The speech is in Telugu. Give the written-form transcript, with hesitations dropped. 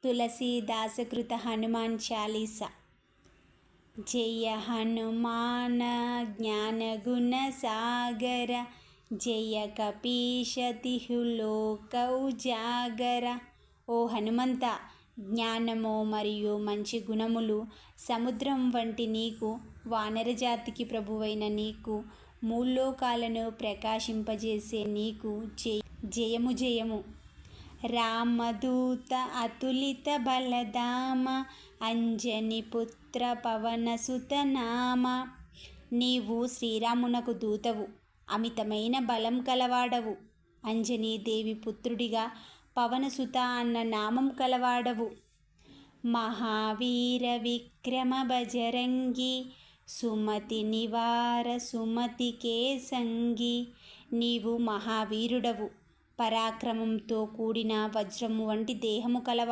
తులసీదాసకృత హనుమాన్ చాలీసా. జయ హనుమాన జ్ఞాన గుణ సాగర, జయ కపీశ తిహు లోక ఉజాగర. ఓ హనుమంత, జ్ఞానము మరియు మంచి గుణములు సముద్రం వంటి నీకు, వానరజాతికి ప్రభువైన నీకు, మూల్లోకాలను ప్రకాశింపజేసే నీకు జయము జయము. రామదూత అతులిత బలధామ, అంజని పుత్ర పవనసుత నామ. నీవు శ్రీరామునకు దూతవు, అమితమైన బలం కలవాడవు. అంజనీదేవి పుత్రుడిగా పవనసుత అన్న నామం కలవాడవు. మహావీర విక్రమ బజరంగి, సుమతి నివార సుమతి కేసంగి. నీవు మహావీరుడవు, పరాక్రమంతో కూడిన వజ్రము వంటి దేహము కలవాడవు.